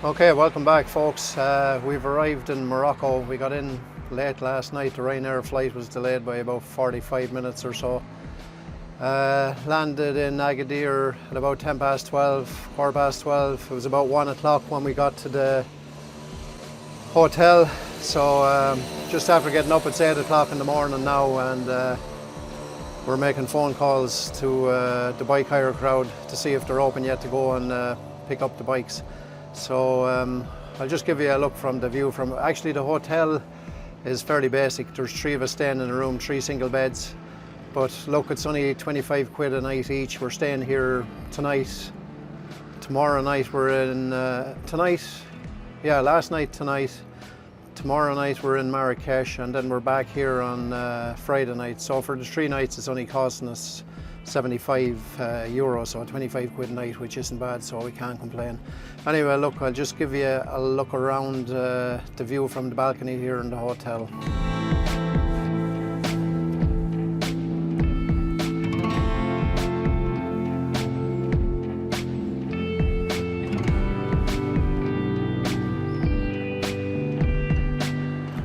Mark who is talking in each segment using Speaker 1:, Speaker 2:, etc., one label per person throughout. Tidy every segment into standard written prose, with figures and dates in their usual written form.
Speaker 1: Okay, welcome back folks. We've arrived in Morocco. We got in late last night. The Ryanair flight was delayed by about 45 minutes or so. Landed in Agadir at about 10 past 12, quarter past 12. It was about 1 o'clock when we got to the hotel. So just after getting up, it's 8 o'clock in the morning now, and we're making phone calls to the bike hire crowd to see if they're open yet to go and pick up the bikes. So I'll just give you a look from the view from, actually the hotel is fairly basic. There's 3 of us staying in a room, 3 single beds. But look, it's only 25 quid a night each. We're staying here tonight. Tomorrow night we're in, last night, tonight. Tomorrow night we're in Marrakesh, and then we're back here on Friday night. So for the 3 nights it's only costing us 75 euros, so 25 quid a night, which isn't bad, so we can't complain. Anyway, look, I'll just give you a look around the view from the balcony here in the hotel.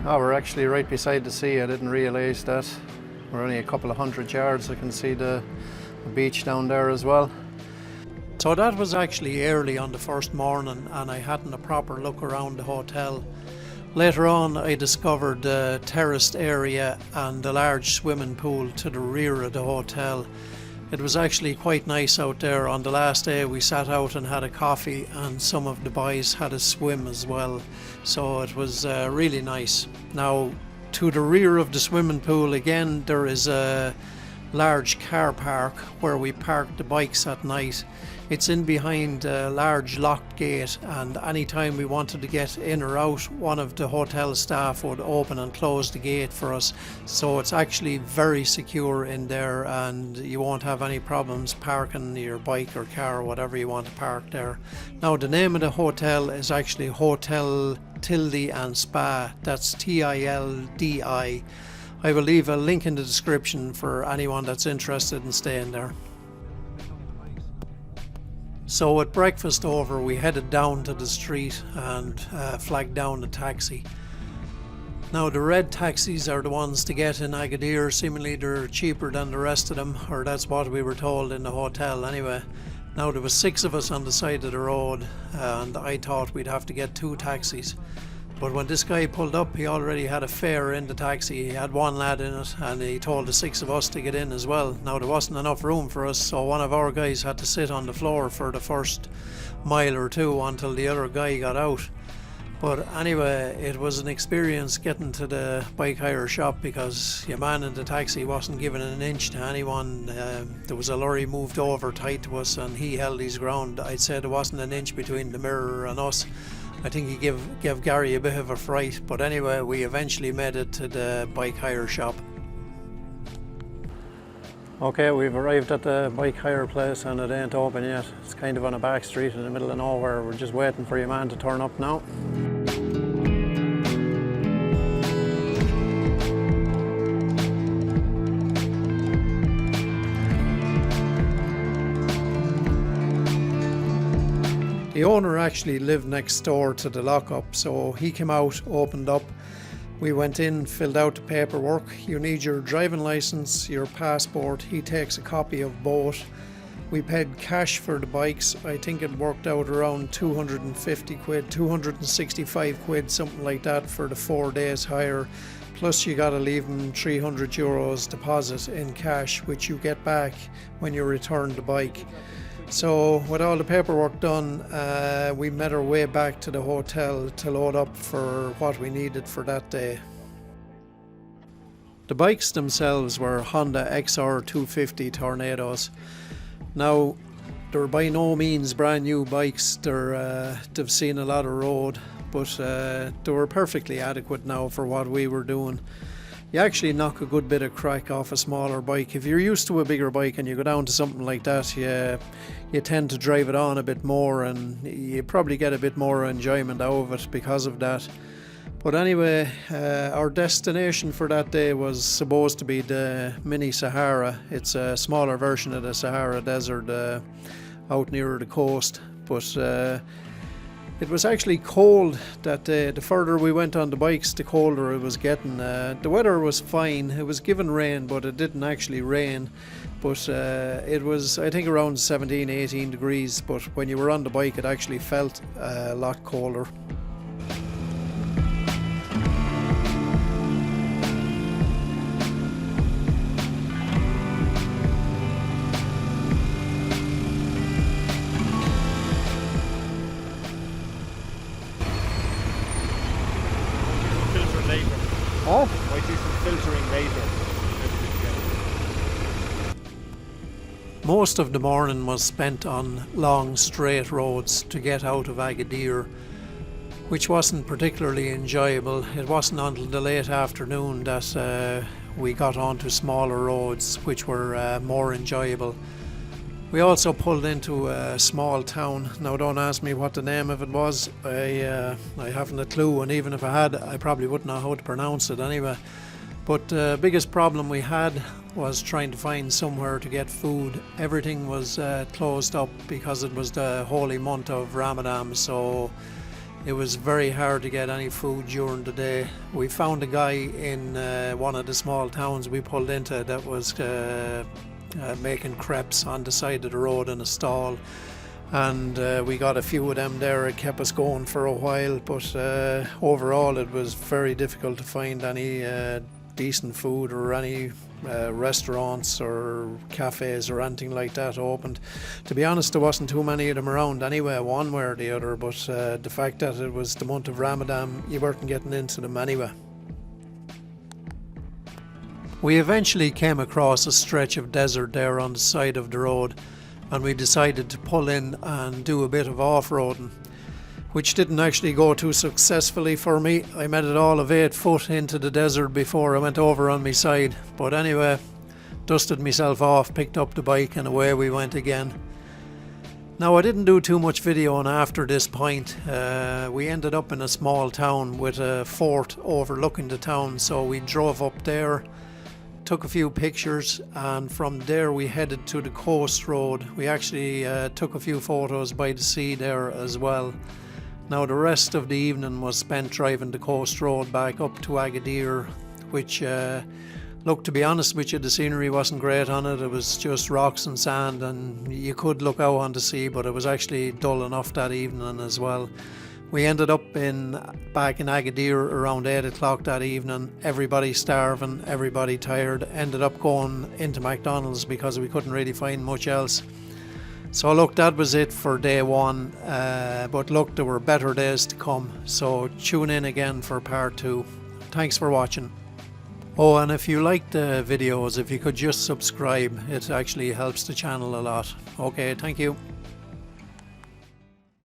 Speaker 1: Oh, we're actually right beside the sea. I didn't realise that. We're only a couple of 100 yards. I can see the beach down there as well. So that was actually early on the first morning, and I hadn't a proper look around the hotel. Later on I discovered the terraced area and the large swimming pool to the rear of the hotel. It was actually quite nice out there. On the last day we sat out and had a coffee, and some of the boys had a swim as well. So it was really nice. Now, to the rear of the swimming pool again, there is a large car park where we park the bikes at night. It's in behind a large locked gate, and anytime we wanted to get in or out, one of the hotel staff would open and close the gate for us. So it's actually very secure in there, and you won't have any problems parking your bike or car or whatever you want to park there. Now, the name of the hotel is actually Hotel Tildi and Spa. That's Tildi. I will leave a link in the description for anyone that's interested in staying there. So with breakfast over, we headed down to the street and flagged down a taxi. Now, the red taxis are the ones to get in Agadir. Seemingly they're cheaper than the rest of them, or that's what we were told in the hotel anyway. Now, there was 6 of us on the side of the road, and I thought we'd have to get 2 taxis. But when this guy pulled up, he already had a fare in the taxi. He had 1 lad in it, and he told the 6 of us to get in as well. Now, there wasn't enough room for us, so one of our guys had to sit on the floor for the first mile or 2 until the other guy got out. But anyway, it was an experience getting to the bike hire shop, because your man in the taxi wasn't giving an inch to anyone. There was a lorry moved over tight to us, and he held his ground. I'd say there wasn't an inch between the mirror and us. I think he gave Gary a bit of a fright, but anyway, we eventually made it to the bike hire shop. Okay, we've arrived at the bike hire place, and it ain't open yet. It's kind of on a back street in the middle of nowhere. We're just waiting for your man to turn up now. The owner actually lived next door to the lockup, so he came out, opened up. We went in, filled out the paperwork. You need your driving license, your passport. He takes a copy of both. We paid cash for the bikes. I think it worked out around 250 quid, 265 quid, something like that for the 4 days hire. Plus you gotta leave him 300 euros deposit in cash, which you get back when you return the bike. So with all the paperwork done, we made our way back to the hotel to load up for what we needed for that day. The bikes themselves were Honda XR 250 Tornadoes. Now, they're by no means brand new bikes. They've seen a lot of road, but they were perfectly adequate now for what we were doing. You actually knock a good bit of crack off a smaller bike. If you're used to a bigger bike and you go down to something like that, you tend to drive it on a bit more, and you probably get a bit more enjoyment out of it because of that. But anyway, our destination for that day was supposed to be the Mini Sahara. It's a smaller version of the Sahara Desert out near the coast. But It was actually cold that day. The further we went on the bikes, the colder it was getting. The weather was fine. It was given rain, but it didn't actually rain. But it was, I think, around 17, 18 degrees. But when you were on the bike, it actually felt a lot colder.
Speaker 2: Huh? Might do some filtering later.
Speaker 1: Most of the morning was spent on long straight roads to get out of Agadir, which wasn't particularly enjoyable. It wasn't until the late afternoon that we got onto smaller roads which were more enjoyable. We also pulled into a small town. Now don't ask me what the name of it was. I haven't a clue, and even if I had, I probably wouldn't know how to pronounce it anyway. But the biggest problem we had was trying to find somewhere to get food. Everything was closed up because it was the holy month of Ramadan, so it was very hard to get any food during the day. We found a guy in one of the small towns we pulled into that was making crepes on the side of the road in a stall, and we got a few of them there. It kept us going for a while, but overall it was very difficult to find any decent food or any restaurants or cafes or anything like that opened. To be honest, there wasn't too many of them around anyway, one way or the other, but the fact that it was the month of Ramadan, you weren't getting into them anyway. We eventually came across a stretch of desert there on the side of the road, and we decided to pull in and do a bit of off-roading, which didn't actually go too successfully for me. I made it all of 8 foot into the desert before I went over on my side, but anyway, dusted myself off, picked up the bike, and away we went again. Now, I didn't do too much videoing after this point. We ended up in a small town with a fort overlooking the town, so we drove up there, took a few pictures, and from there we headed to the coast road. We actually took a few photos by the sea there as well. Now, the rest of the evening was spent driving the coast road back up to Agadir, which look, to be honest with you, the scenery wasn't great on it. It was just rocks and sand, and you could look out on the sea, but it was actually dull enough that evening as well. We ended up back in Agadir around 8 o'clock that evening. Everybody starving, everybody tired. Ended up going into McDonald's because we couldn't really find much else. So look, that was it for day one. But look, there were better days to come. So tune in again for part 2. Thanks for watching. Oh, and if you like the videos, if you could just subscribe, it actually helps the channel a lot. Okay, thank you.